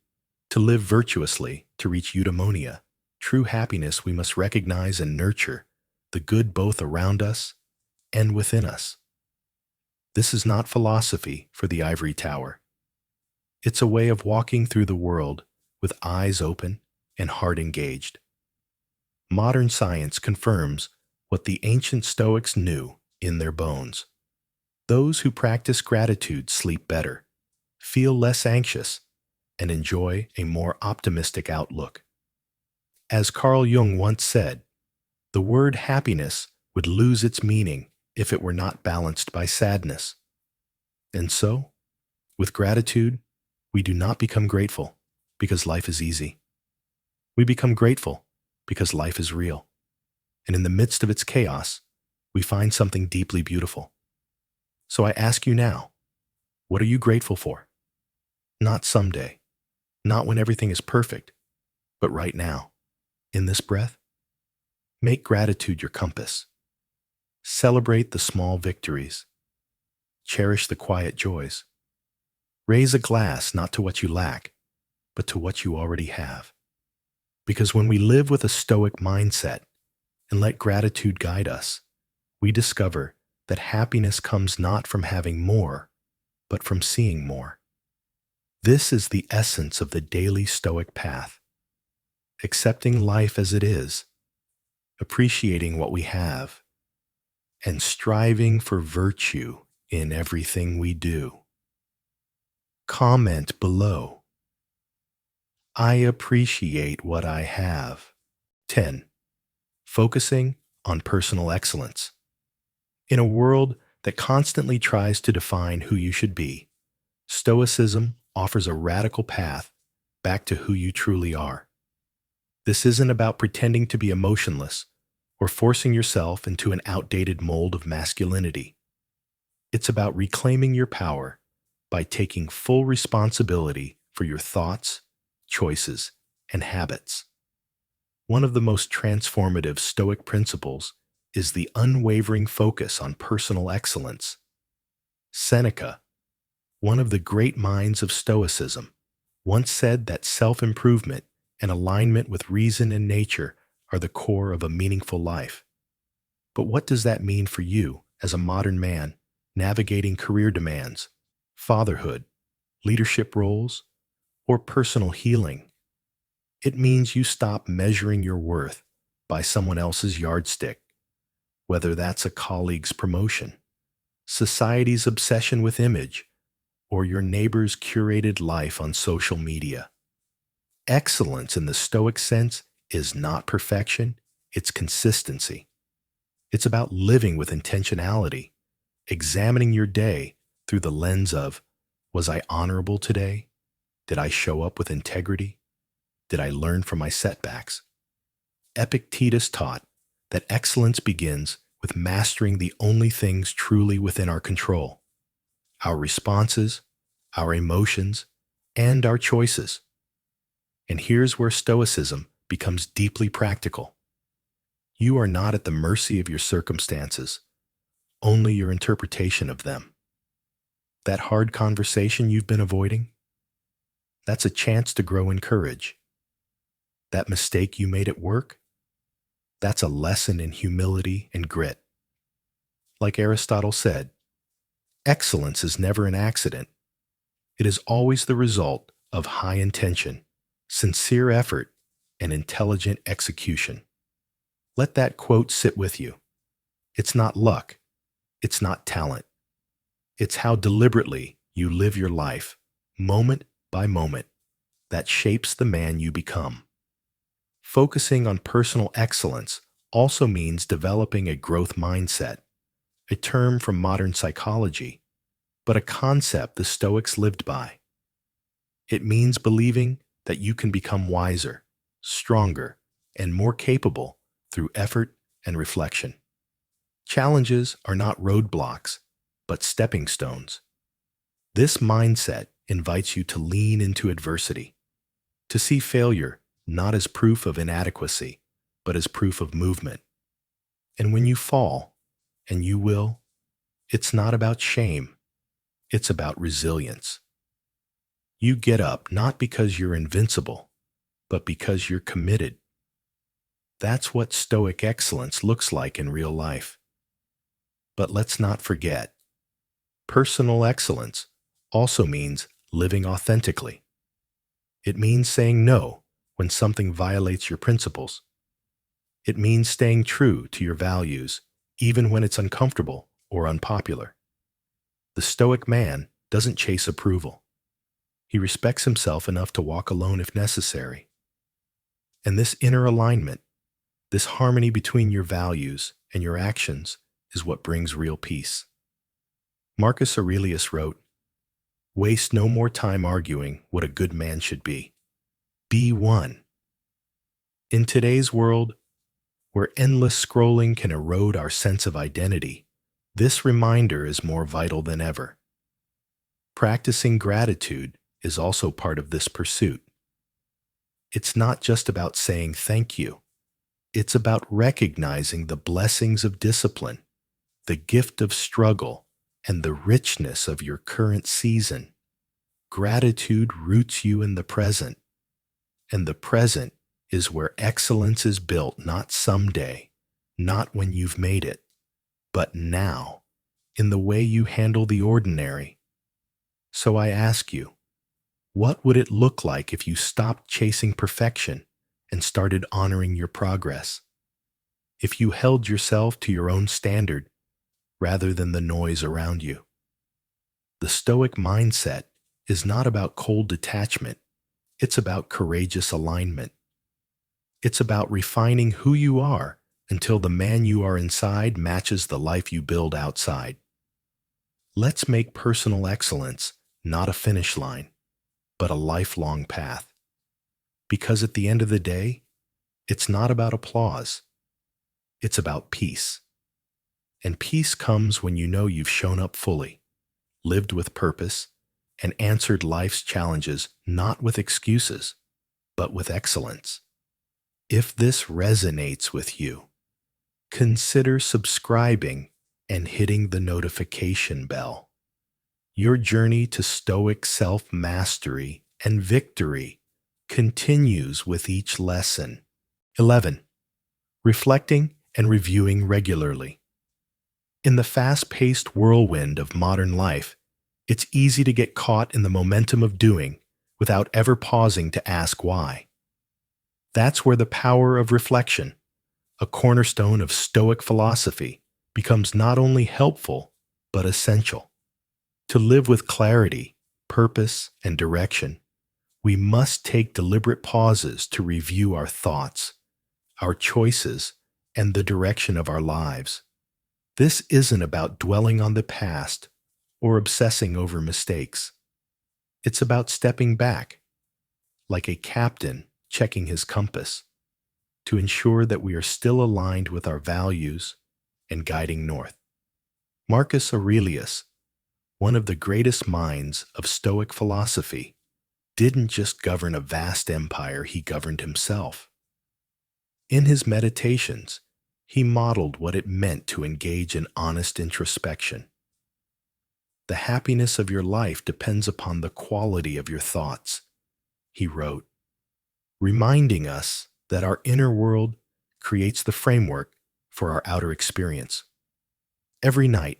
to live virtuously, to reach eudaimonia, true happiness we must recognize and nurture the good both around us and within us. This is not philosophy for the ivory tower. It's a way of walking through the world with eyes open and heart engaged. Modern science confirms what the ancient Stoics knew in their bones. Those who practice gratitude sleep better, feel less anxious, and enjoy a more optimistic outlook. As Carl Jung once said, the word happiness would lose its meaning if it were not balanced by sadness. And so, with gratitude, we do not become grateful because life is easy. We become grateful because life is real. And in the midst of its chaos, we find something deeply beautiful. So I ask you now, what are you grateful for? Not someday, not when everything is perfect, but right now, in this breath. Make gratitude your compass. Celebrate the small victories. Cherish the quiet joys. Raise a glass not to what you lack, but to what you already have. Because when we live with a Stoic mindset and let gratitude guide us, we discover that happiness comes not from having more, but from seeing more. This is the essence of the daily Stoic path. Accepting life as it is, appreciating what we have, and striving for virtue in everything we do. Comment below. I appreciate what I have. 10. Focusing on personal excellence. In a world that constantly tries to define who you should be, Stoicism offers a radical path back to who you truly are. This isn't about pretending to be emotionless or forcing yourself into an outdated mold of masculinity. It's about reclaiming your power by taking full responsibility for your thoughts, choices, and habits. One of the most transformative Stoic principles is the unwavering focus on personal excellence. Seneca, one of the great minds of Stoicism, once said that self-improvement and alignment with reason and nature are the core of a meaningful life. But what does that mean for you as a modern man navigating career demands, fatherhood, leadership roles, or personal healing? It means you stop measuring your worth by someone else's yardstick, whether that's a colleague's promotion, society's obsession with image, or your neighbor's curated life on social media. Excellence in the Stoic sense is not perfection, it's consistency. It's about living with intentionality, examining your day through the lens of, was I honorable today? Did I show up with integrity? Did I learn from my setbacks? Epictetus taught that excellence begins with mastering the only things truly within our control: our responses, our emotions, and our choices. And here's where Stoicism becomes deeply practical. You are not at the mercy of your circumstances, only your interpretation of them. That hard conversation you've been avoiding? That's a chance to grow in courage. That mistake you made at work? That's a lesson in humility and grit. Like Aristotle said, excellence is never an accident. It is always the result of high intention, sincere effort, and intelligent execution. Let that quote sit with you. It's not luck. It's not talent. It's how deliberately you live your life, moment by moment, that shapes the man you become. Focusing on personal excellence also means developing a growth mindset, a term from modern psychology, but a concept the Stoics lived by. It means believing that you can become wiser, stronger, and more capable through effort and reflection. Challenges are not roadblocks, but stepping stones. This mindset invites you to lean into adversity, to see failure not as proof of inadequacy, but as proof of movement. And when you fall, and you will, it's not about shame, it's about resilience. You get up not because you're invincible, but because you're committed. That's what Stoic excellence looks like in real life. But let's not forget, personal excellence also means living authentically. It means saying no when something violates your principles. It means staying true to your values, even when it's uncomfortable or unpopular. The Stoic man doesn't chase approval. He respects himself enough to walk alone if necessary. And this inner alignment, this harmony between your values and your actions, is what brings real peace. Marcus Aurelius wrote, "Waste no more time arguing what a good man should be. Be one." In today's world, where endless scrolling can erode our sense of identity, this reminder is more vital than ever. Practicing gratitude is also part of this pursuit. It's not just about saying thank you. It's about recognizing the blessings of discipline, the gift of struggle, and the richness of your current season. Gratitude roots you in the present, and the present is where excellence is built, not someday, not when you've made it, but now, in the way you handle the ordinary. So I ask you, what would it look like if you stopped chasing perfection and started honoring your progress? If you held yourself to your own standard rather than the noise around you? The Stoic mindset is not about cold detachment. It's about courageous alignment. It's about refining who you are until the man you are inside matches the life you build outside. Let's make personal excellence not a finish line, but a lifelong path. Because at the end of the day, it's not about applause. It's about peace. And peace comes when you know you've shown up fully, lived with purpose, and answered life's challenges not with excuses, but with excellence. If this resonates with you, consider subscribing and hitting the notification bell. Your journey to Stoic self-mastery and victory continues with each lesson. 11. Reflecting and reviewing regularly. In the fast-paced whirlwind of modern life, it's easy to get caught in the momentum of doing without ever pausing to ask why. That's where the power of reflection, a cornerstone of Stoic philosophy, becomes not only helpful, but essential. To live with clarity, purpose, and direction, we must take deliberate pauses to review our thoughts, our choices, and the direction of our lives. This isn't about dwelling on the past or obsessing over mistakes. It's about stepping back, like a captain checking his compass, to ensure that we are still aligned with our values and guiding north. Marcus Aurelius, one of the greatest minds of Stoic philosophy, didn't just govern a vast empire, he governed himself. In his meditations, he modeled what it meant to engage in honest introspection. The happiness of your life depends upon the quality of your thoughts, he wrote. reminding us that our inner world creates the framework for our outer experience. Every night,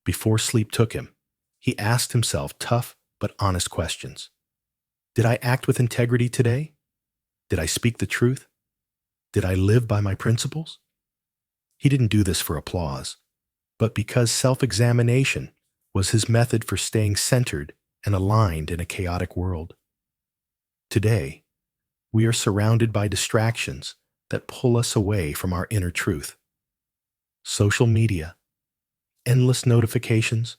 before sleep took him, he asked himself tough but honest questions. Did I act with integrity today? Did I speak the truth? Did I live by my principles? He didn't do this for applause, but because self-examination was his method for staying centered and aligned in a chaotic world. Today, we are surrounded by distractions that pull us away from our inner truth. Social media, endless notifications,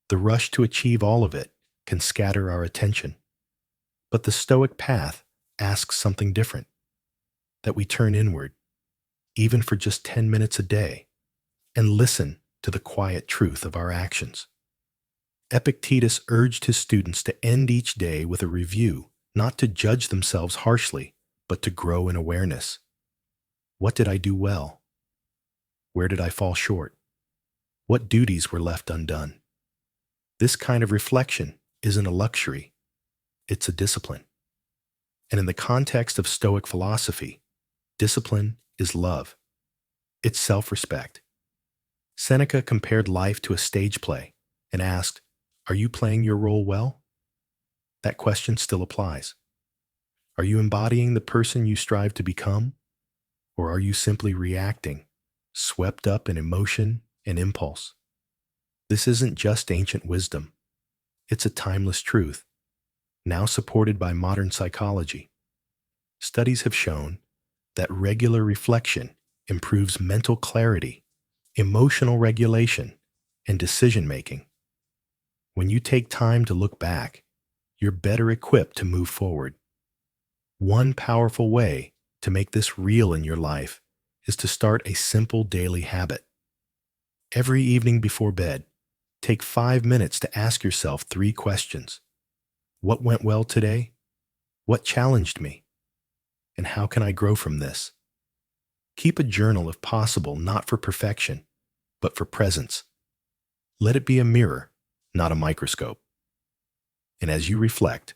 the rush to achieve all of it can scatter our attention. But the Stoic path asks something different, that we turn inward, even for just 10 minutes a day, and listen to the quiet truth of our actions. Epictetus urged his students to end each day with a review, not to judge themselves harshly, but to grow in awareness. What did I do well? Where did I fall short? What duties were left undone? This kind of reflection isn't a luxury, it's a discipline. And in the context of Stoic philosophy, discipline is love. It's self-respect. Seneca compared life to a stage play and asked, "Are you playing your role well?" That question still applies. Are you embodying the person you strive to become? Or are you simply reacting, swept up in emotion and impulse? This isn't just ancient wisdom. It's a timeless truth, now supported by modern psychology. Studies have shown that regular reflection improves mental clarity, emotional regulation, and decision-making. When you take time to look back, you're better equipped to move forward. One powerful way to make this real in your life is to start a simple daily habit. Every evening before bed, take 5 minutes to ask yourself 3 questions. What went well today? What challenged me? And how can I grow from this? Keep a journal if possible, not for perfection, but for presence. Let it be a mirror, not a microscope. And as you reflect,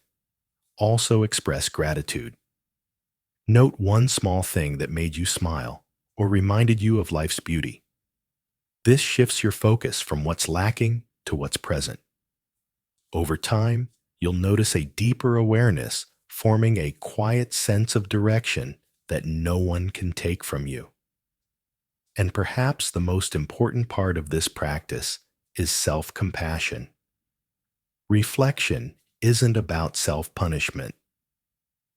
also express gratitude. Note one small thing that made you smile or reminded you of life's beauty. This shifts your focus from what's lacking to what's present. Over time, you'll notice a deeper awareness forming a quiet sense of direction that no one can take from you. And perhaps the most important part of this practice is self-compassion. Reflection isn't about self-punishment.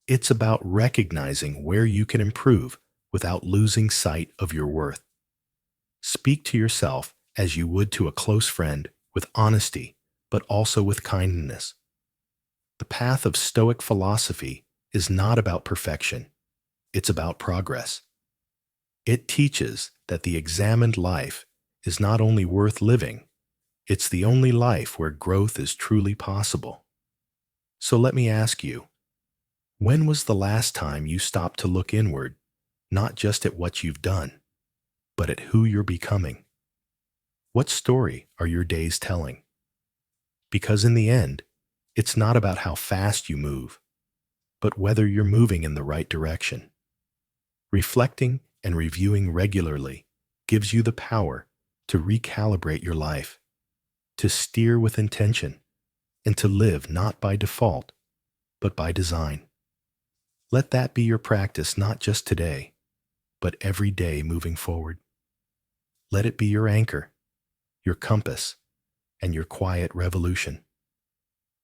It's about recognizing where you can improve without losing sight of your worth. Speak to yourself as you would to a close friend, with honesty, but also with kindness. The path of Stoic philosophy is not about perfection. It's about progress. It teaches that the examined life is not only worth living, it's the only life where growth is truly possible. So let me ask you, when was the last time you stopped to look inward, not just at what you've done, but at who you're becoming? What story are your days telling? Because in the end, it's not about how fast you move, but whether you're moving in the right direction. Reflecting and reviewing regularly gives you the power to recalibrate your life, to steer with intention, and to live not by default, but by design. Let that be your practice not just today, but every day moving forward. Let it be your anchor, your compass, and your quiet revolution.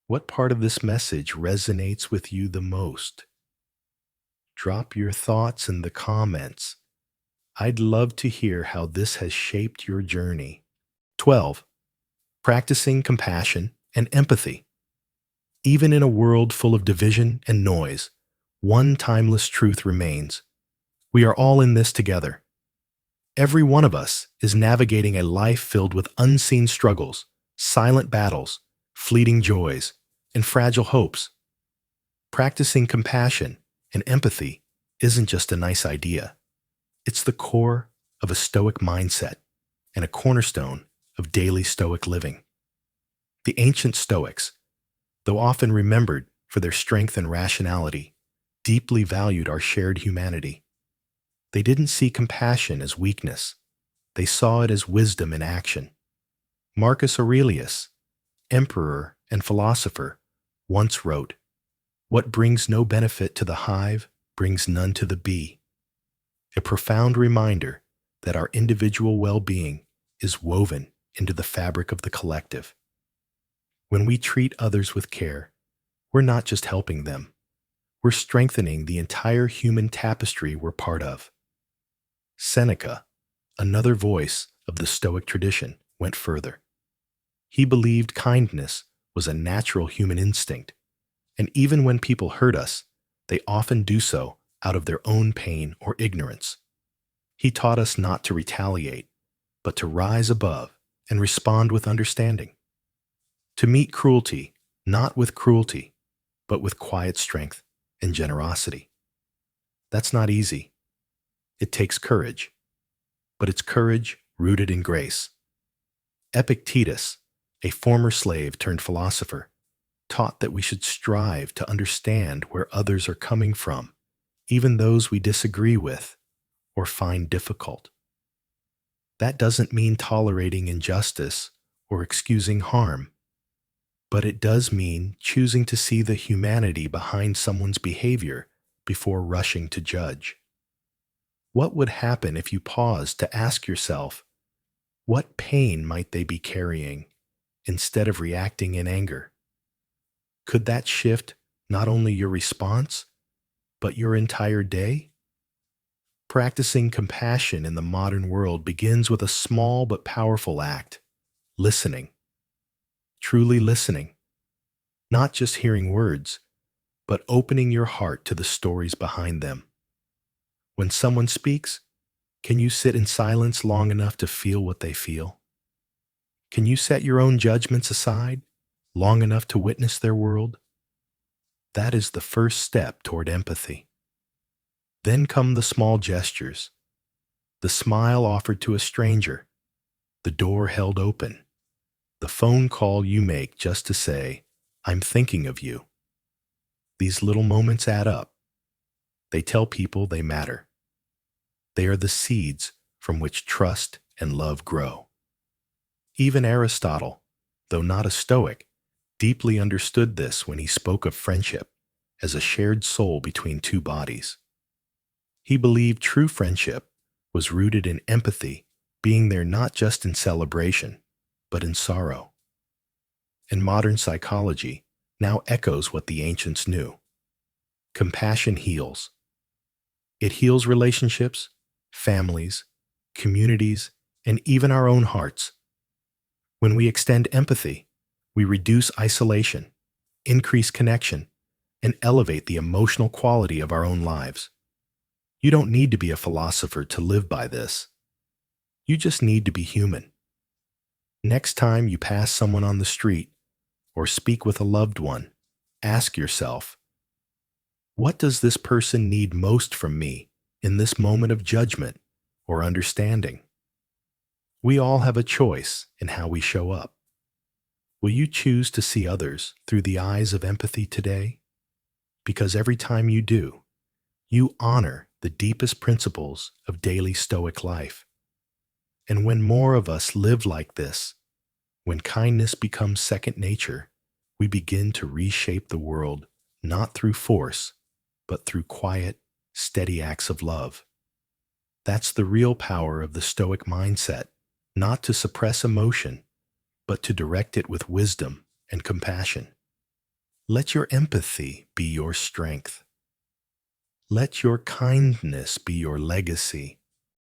What part of this message resonates with you the most? Drop your thoughts in the comments. I'd love to hear how this has shaped your journey. 12. Practicing compassion and empathy. Even in a world full of division and noise, one timeless truth remains. We are all in this together. Every one of us is navigating a life filled with unseen struggles, silent battles, fleeting joys, and fragile hopes. Practicing compassion and empathy isn't just a nice idea. It's the core of a Stoic mindset and a cornerstone of daily Stoic living. The ancient Stoics, though often remembered for their strength and rationality, deeply valued our shared humanity. They didn't see compassion as weakness. They saw it as wisdom in action. Marcus Aurelius, emperor and philosopher, once wrote, "What brings no benefit to the hive brings none to the bee," a profound reminder that our individual well-being is woven into the fabric of the collective. When we treat others with care, we're not just helping them, we're strengthening the entire human tapestry we're part of. Seneca, another voice of the Stoic tradition, went further. He believed kindness was a natural human instinct, and even when people hurt us, they often do so out of their own pain or ignorance. He taught us not to retaliate, but to rise above and respond with understanding. To meet cruelty, not with cruelty, but with quiet strength and generosity. That's not easy. It takes courage, but it's courage rooted in grace. Epictetus, a former slave turned philosopher, taught that we should strive to understand where others are coming from, even those we disagree with or find difficult. That doesn't mean tolerating injustice or excusing harm, but it does mean choosing to see the humanity behind someone's behavior before rushing to judge. What would happen if you paused to ask yourself, what pain might they be carrying, instead of reacting in anger? Could that shift not only your response, but your entire day? Practicing compassion in the modern world begins with a small but powerful act: listening. Truly listening. Not just hearing words, but opening your heart to the stories behind them. When someone speaks, can you sit in silence long enough to feel what they feel? Can you set your own judgments aside long enough to witness their world? That is the first step toward empathy. Then come the small gestures: the smile offered to a stranger, the door held open, the phone call you make just to say, "I'm thinking of you." These little moments add up. They tell people they matter. They are the seeds from which trust and love grow. Even Aristotle, though not a Stoic, deeply understood this when he spoke of friendship as a shared soul between two bodies. He believed true friendship was rooted in empathy, being there not just in celebration, but in sorrow. And modern psychology now echoes what the ancients knew. Compassion heals. It heals relationships, families, communities, and even our own hearts. When we extend empathy, we reduce isolation, increase connection, and elevate the emotional quality of our own lives. You don't need to be a philosopher to live by this. You just need to be human. Next time you pass someone on the street or speak with a loved one, ask yourself, what does this person need most from me in this moment of judgment or understanding? We all have a choice in how we show up. Will you choose to see others through the eyes of empathy today? Because every time you do, you honor the deepest principles of daily Stoic life. And when more of us live like this, when kindness becomes second nature, we begin to reshape the world not through force, but through quiet, steady acts of love. That's the real power of the Stoic mindset, not to suppress emotion, but to direct it with wisdom and compassion. Let your empathy be your strength. Let your kindness be your legacy.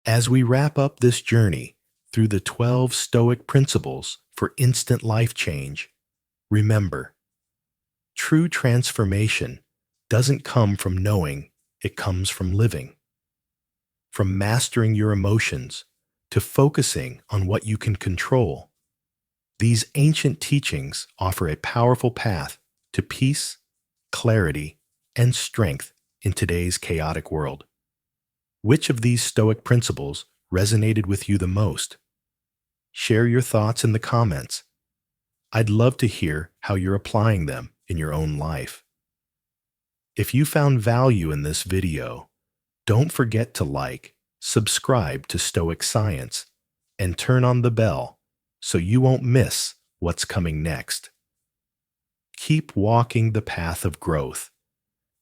As we wrap up this journey through the 12 Stoic principles for instant life change, remember, true transformation doesn't come from knowing, it comes from living. From mastering your emotions to focusing on what you can control, these ancient teachings offer a powerful path to peace, clarity, and strength in today's chaotic world. Which of these Stoic principles resonated with you the most? Share your thoughts in the comments. I'd love to hear how you're applying them in your own life. If you found value in this video, don't forget to like, subscribe to Stoic Science, and turn on the bell so you won't miss what's coming next. Keep walking the path of growth,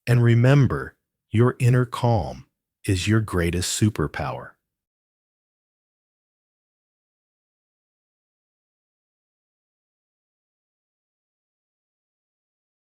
and remember, your inner calm is your greatest superpower.